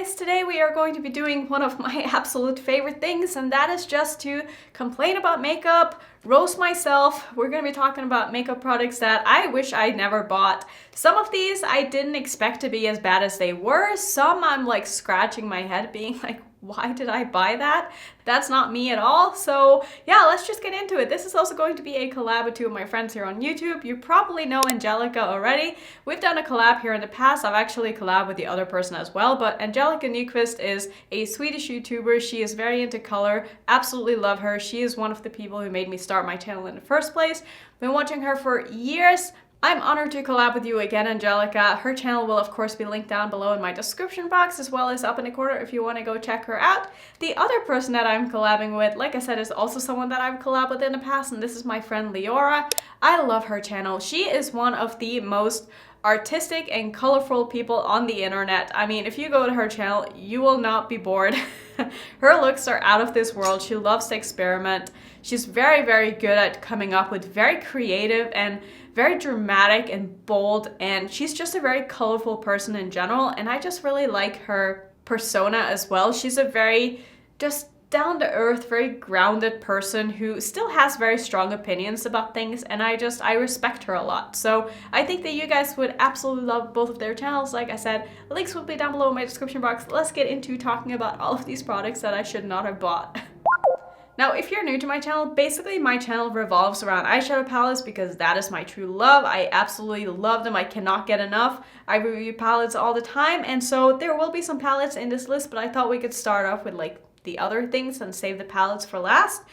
guys, today we are going to be doing one of my absolute favorite things, and that is just to complain about makeup, roast myself. We're going to be talking about makeup products that I wish I never bought. Some of these I didn't expect to be as bad as they were. Some I'm like scratching my head being like, why did I buy that? That's not me at all. So yeah, let's just get into it. This is also going to be a collab with two of my friends here on YouTube. You probably know Angelica already. We've done a collab here in the past. I've actually collabed with the other person as well, but Angelica Nyqvist is a Swedish YouTuber. She is very into color. Absolutely love her. She is one of the people who made me start my channel in the first place. Been watching her for years. I'm honored to collab with you again, Angelica. Her channel will of course be linked down below in my description box, as well as up in the corner if you want to go check her out. The other person that I'm collabing with, like I said, is also someone that I've collabed with in the past, and this is my friend Leorah. I love her channel. She is one of the most artistic and colorful people on the internet. I mean, if you go to her channel, you will not be bored. Her looks are out of this world. She loves to experiment. She's very, very good at coming up with very creative and very dramatic and bold, and she's just a very colorful person in general, and I just really like her persona as well. She's a very just down-to-earth, very grounded person who still has very strong opinions about things, and I respect her a lot. So I think that you guys would absolutely love both of their channels. Like I said, links will be down below in my description box. Let's get into talking about all of these products that I should not have bought. Now, if you're new to my channel, basically my channel revolves around eyeshadow palettes because that is my true love. I absolutely love them. I cannot get enough. I review palettes all the time, and so there will be some palettes in this list, but I thought we could start off with like the other things and save the palettes for last.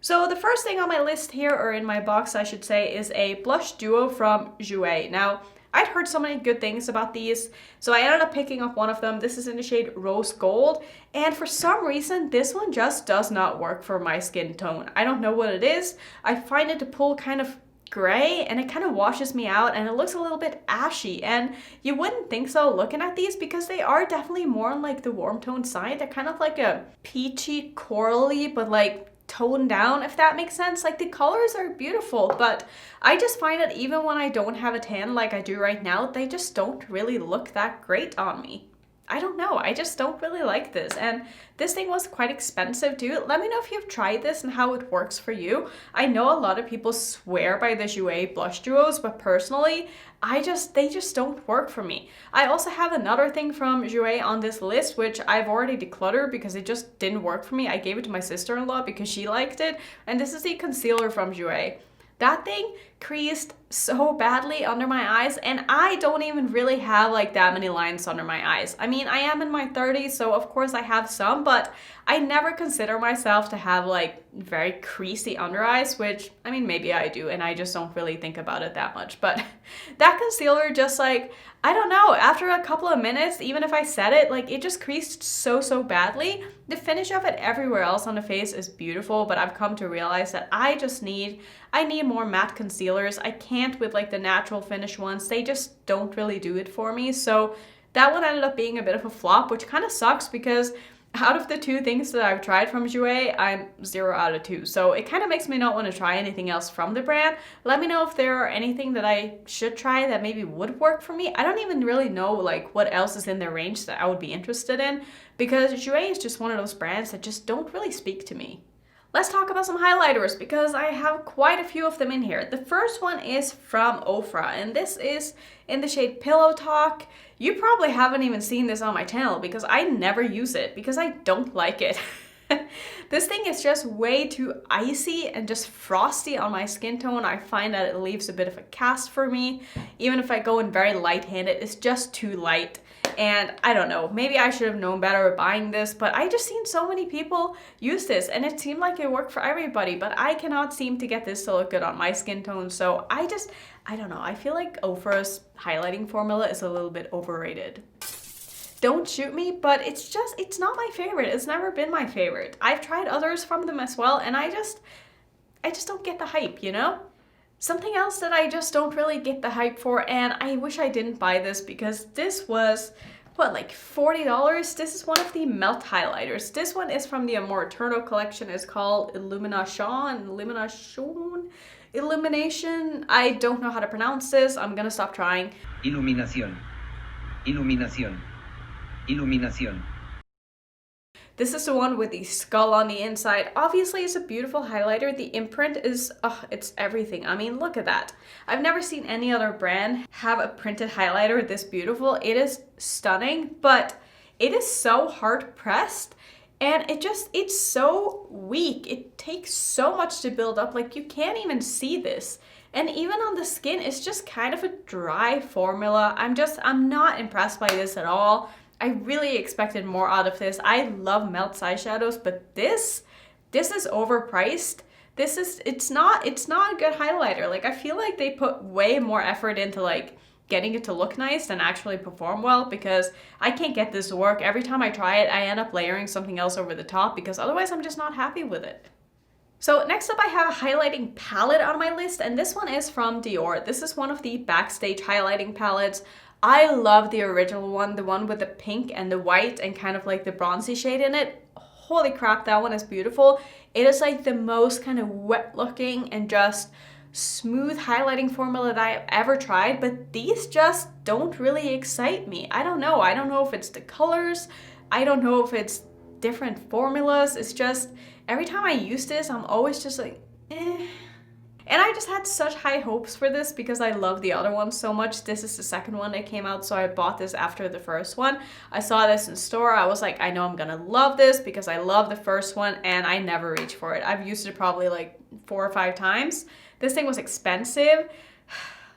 So the first thing on my list here, or in my box I should say, is a blush duo from Jouer. Now, I'd heard so many good things about these, so I ended up picking up one of them. This is in the shade Rose Gold, and for some reason, this one just does not work for my skin tone. I don't know what it is. I find it to pull kind of gray, and it kind of washes me out, and it looks a little bit ashy, and you wouldn't think so looking at these because they are definitely more on like the warm tone side. They're kind of like a peachy corally, but like toned down, if that makes sense. Like the colors are beautiful, but I just find that even when I don't have a tan like I do right now, they just don't really look that great on me. I don't know, I just don't really like this, and this thing was quite expensive too. Let me know if you've tried this and how it works for you. I know a lot of people swear by the Jouer blush duos, but personally, they just don't work for me. I also have another thing from Jouer on this list, which I've already decluttered because it just didn't work for me. I gave it to my sister-in-law because she liked it, and this is the concealer from Jouer. That thing creased so badly under my eyes, and I don't even really have like that many lines under my eyes. I mean, I am in my 30s, so of course I have some, but I never consider myself to have like very creasy under eyes, which, I mean, maybe I do, and I just don't really think about it that much. But that concealer just like, I don't know, after a couple of minutes, even if I set it, like it just creased so badly. The finish of it everywhere else on the face is beautiful, but I've come to realize that I need more matte concealers. I can't with like the natural finish ones. They just don't really do it for me. So that one ended up being a bit of a flop, which kind of sucks because out of the two things that I've tried from Jouer, I'm 0 out of 2. So it kind of makes me not want to try anything else from the brand. Let me know if there are anything that I should try that maybe would work for me. I don't even really know like what else is in their range that I would be interested in, because Jouer is just one of those brands that just don't really speak to me. Let's talk about some highlighters because I have quite a few of them in here. The first one is from Ofra, and this is in the shade Pillow Talk. You probably haven't even seen this on my channel because I never use it because I don't like it. This thing is just way too icy and just frosty on my skin tone. I find that it leaves a bit of a cast for me. Even if I go in very light-handed, it's just too light. And I don't know, maybe I should have known better buying this, but I just seen so many people use this and it seemed like it worked for everybody, but I cannot seem to get this to look good on my skin tone. So I don't know, I feel like Ofra's highlighting formula is a little bit overrated. Don't shoot me, but it's not my favorite. It's never been my favorite. I've tried others from them as well, and I just don't get the hype, you know? Something else that I just don't really get the hype for, and I wish I didn't buy this because this was, what, like $40? This is one of the melt highlighters. This one is from the Amor Eterno collection. It's called Illumination. I don't know how to pronounce this. I'm gonna stop trying. Iluminación. This is the one with the skull on the inside. Obviously, it's a beautiful highlighter. The imprint is, it's everything. I mean, look at that. I've never seen any other brand have a printed highlighter this beautiful. It is stunning, but it is so hard pressed. And it's so weak. It takes so much to build up. Like, you can't even see this. And even on the skin, it's just kind of a dry formula. I'm not impressed by this at all. I really expected more out of this. I love Melts eyeshadows, but this is overpriced. It's not a good highlighter. Like, I feel like they put way more effort into like getting it to look nice than actually perform well, because I can't get this to work. Every time I try it, I end up layering something else over the top because otherwise I'm just not happy with it. So next up, I have a highlighting palette on my list, and this one is from Dior. This is one of the Backstage highlighting palettes. I love the original one, the one with the pink and the white and kind of like the bronzy shade in it. Holy crap, that one is beautiful. It is like the most kind of wet looking and just smooth highlighting formula that I've ever tried, but these just don't really excite me. I don't know if it's the colors, I don't know if it's different formulas. It's just every time I use this, I'm always just like eh. And I just had such high hopes for this because I love the other one so much. This is the second one that came out, so I bought this after the first one. I saw this in store. I was like, I know I'm gonna love this because I love the first one, and I never reached for it. I've used it probably like 4 or 5 times. This thing was expensive,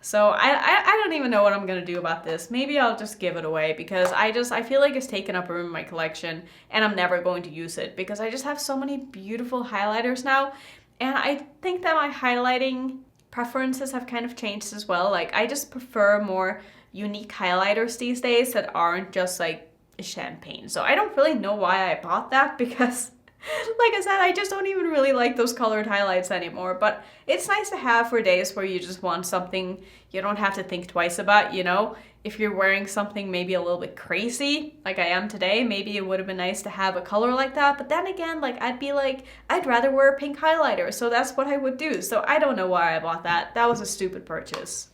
so I don't even know what I'm gonna do about this. Maybe I'll just give it away because I feel like it's taken up room in my collection and I'm never going to use it because I just have so many beautiful highlighters now. And I think that my highlighting preferences have kind of changed as well. Like, I just prefer more unique highlighters these days that aren't just like champagne. So I don't really know why I bought that because like I said, I just don't even really like those colored highlights anymore, but it's nice to have for days where you just want something you don't have to think twice about, you know? If you're wearing something maybe a little bit crazy, like I am today, maybe it would have been nice to have a color like that, but then again, like, I'd be like, I'd rather wear a pink highlighter, so that's what I would do. So I don't know why I bought that. That was a stupid purchase.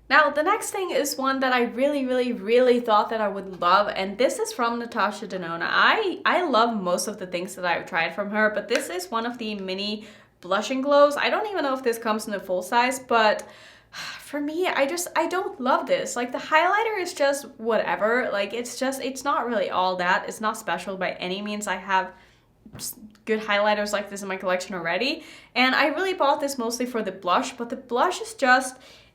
Now, the next thing is one that I really thought that I would love, and this is from Natasha Denona. I love most of the things that I've tried from her, but this is one of the mini blushing glows. I don't even know if this comes in a full size, but for me, I don't love this. Like, the highlighter is just whatever. Like, it's not really all that. It's not special by any means. I have good highlighters like this in my collection already, and I really bought this mostly for the blush, but the blush is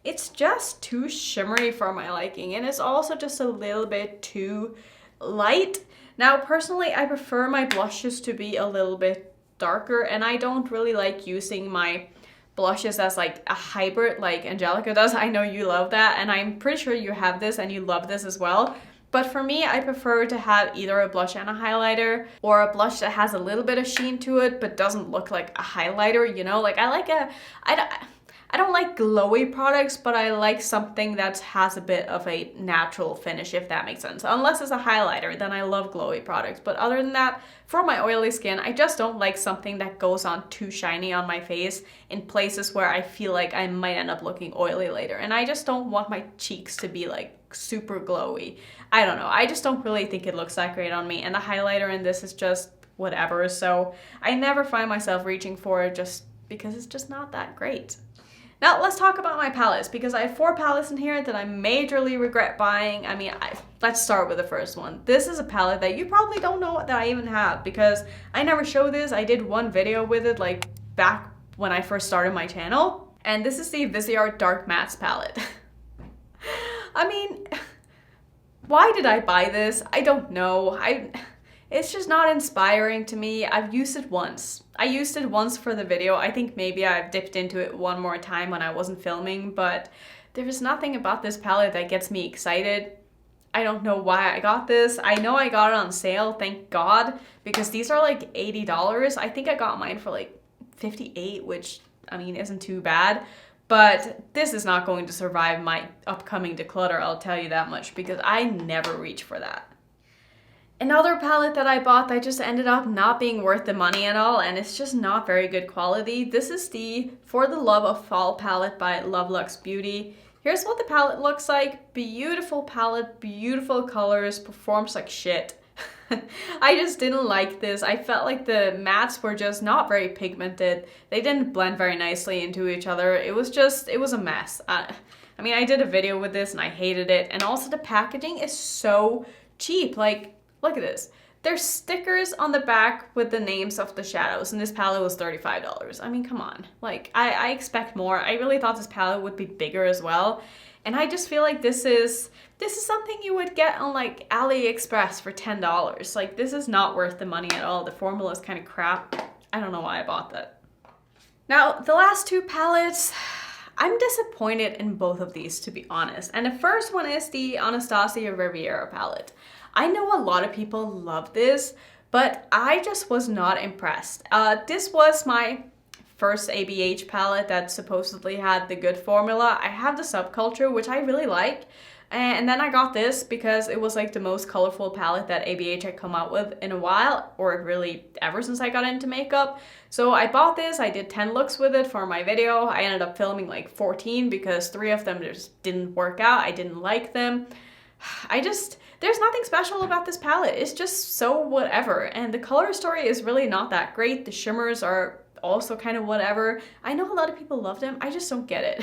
it's just too shimmery for my liking, and it's also just a little bit too light. Now, personally, I prefer my blushes to be a little bit darker, and I don't really like using my blushes as like a hybrid like Angelica does. I know you love that, and I'm pretty sure you have this and you love this as well. But for me, I prefer to have either a blush and a highlighter, or a blush that has a little bit of sheen to it but doesn't look like a highlighter, you know? Like, I don't like glowy products, but I like something that has a bit of a natural finish, if that makes sense. Unless it's a highlighter, then I love glowy products. But other than that, for my oily skin, I just don't like something that goes on too shiny on my face in places where I feel like I might end up looking oily later. And I just don't want my cheeks to be like super glowy. I don't know. I just don't really think it looks that great on me. And the highlighter in this is just whatever. So I never find myself reaching for it just because it's just not that great. Now, let's talk about my palettes, because I have 4 palettes in here that I majorly regret buying. I mean, let's start with the first one. This is a palette that you probably don't know that I even have, because I never show this. I did one video with it, like, back when I first started my channel. And this is the Vizier Dark Mattes palette. I mean, why did I buy this? I don't know. It's just not inspiring to me. I've used it once. I used it once for the video. I think maybe I've dipped into it one more time when I wasn't filming, but there is nothing about this palette that gets me excited. I don't know why I got this. I know I got it on sale, thank God, because these are like $80. I think I got mine for like $58, which, I mean, isn't too bad. But this is not going to survive my upcoming declutter, I'll tell you that much, because I never reach for that. Another palette that I bought that just ended up not being worth the money at all, and it's just not very good quality. This is the For the Love of Fall palette by Lovelux Beauty. Here's what the palette looks like. Beautiful palette, beautiful colors, performs like shit. I just didn't like this. I felt like the mattes were just not very pigmented. They didn't blend very nicely into each other. It was a mess. I mean, I did a video with this and I hated it. And also the packaging is so cheap. Like, look at this. There's stickers on the back with the names of the shadows, and this palette was $35. I mean, come on. Like, I expect more. I really thought this palette would be bigger as well. And I just feel like this is something you would get on like AliExpress for $10. Like, this is not worth the money at all. The formula is kind of crap. I don't know why I bought that. Now, the last two palettes, I'm disappointed in both of these, to be honest. And the first one is the Anastasia Riviera palette. I know a lot of people love this, but I just was not impressed. This was my first ABH palette that supposedly had the good formula. I have the Subculture, which I really like. And then I got this because it was like the most colorful palette that ABH had come out with in a while, or really ever since I got into makeup. So I bought this, I did 10 looks with it for my video. I ended up filming like 14 because 3 of them just didn't work out. I didn't like them. There's nothing special about this palette. It's just so whatever. And the color story is really not that great. The shimmers are also kind of whatever. I know a lot of people love them. I just don't get it.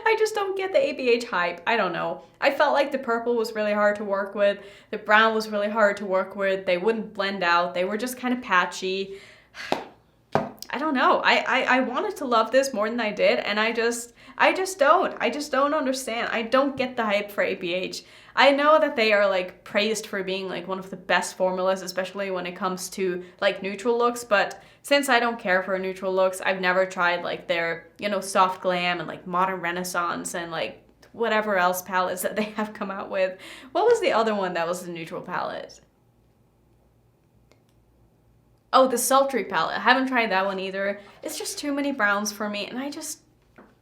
I just don't get the ABH hype. I don't know. I felt like the purple was really hard to work with. The brown was really hard to work with. They wouldn't blend out. They were just kind of patchy. I don't know. I wanted to love this more than I did, and I just don't. I just don't understand. I don't get the hype for ABH. I know that they are like praised for being like one of the best formulas, especially when it comes to like neutral looks, but since I don't care for neutral looks, I've never tried like their, you know, soft glam and like modern renaissance and like whatever else palettes that they have come out with. What was the other one that was the neutral palette? Oh, the Sultry Palette. I haven't tried that one either. It's just too many browns for me, and I just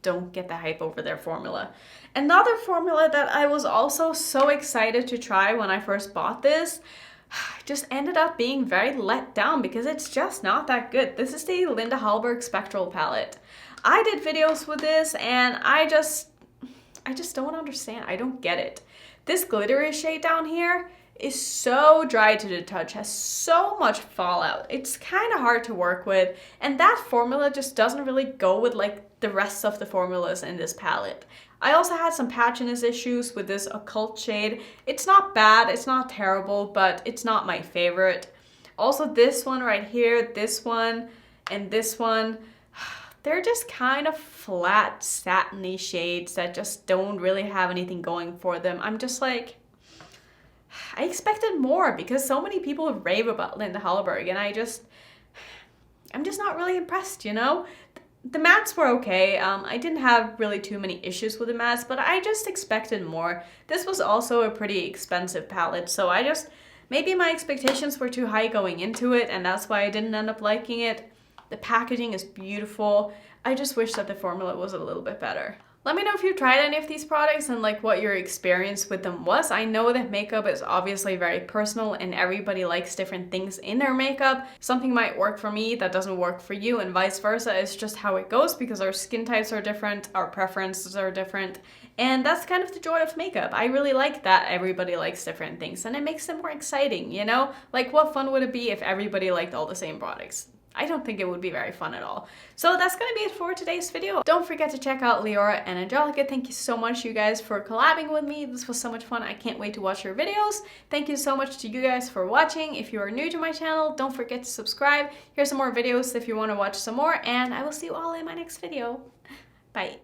don't get the hype over their formula. Another formula that I was also so excited to try when I first bought this just ended up being very let down because it's just not that good. This is the Hallberg Spectral palette. I did videos with this and I just don't understand. I don't get it. This glittery shade down here is so dry to the touch, has so much fallout. It's kind of hard to work with, and that formula just doesn't really go with like the rest of the formulas in this palette. I also had some patchiness issues with this occult shade. It's not bad, it's not terrible, but it's not my favorite. Also this one right here, this one, and this one, they're just kind of flat, satiny shades that just don't really have anything going for them. I'm just like, I expected more because so many people rave about Linda Hallberg, and I'm just not really impressed, you know? The mattes were okay. I didn't have really too many issues with the mattes, but I just expected more. This was also a pretty expensive palette, so maybe my expectations were too high going into it, and that's why I didn't end up liking it. The packaging is beautiful. I just wish that the formula was a little bit better. Let me know if you tried any of these products and like what your experience with them was. I know that makeup is obviously very personal and everybody likes different things in their makeup. Something might work for me that doesn't work for you, and vice versa. It's just how it goes because our skin types are different, our preferences are different, and that's kind of the joy of makeup. I really like that everybody likes different things and it makes them more exciting, you know? Like, what fun would it be if everybody liked all the same products? I don't think it would be very fun at all. So that's gonna be it for today's video. Don't forget to check out Leorah and Angelica. Thank you so much, you guys, for collabing with me. This was so much fun. I can't wait to watch your videos. Thank you so much to you guys for watching. If you are new to my channel, don't forget to subscribe. Here's some more videos if you want to watch some more, and I will see you all in my next video. Bye.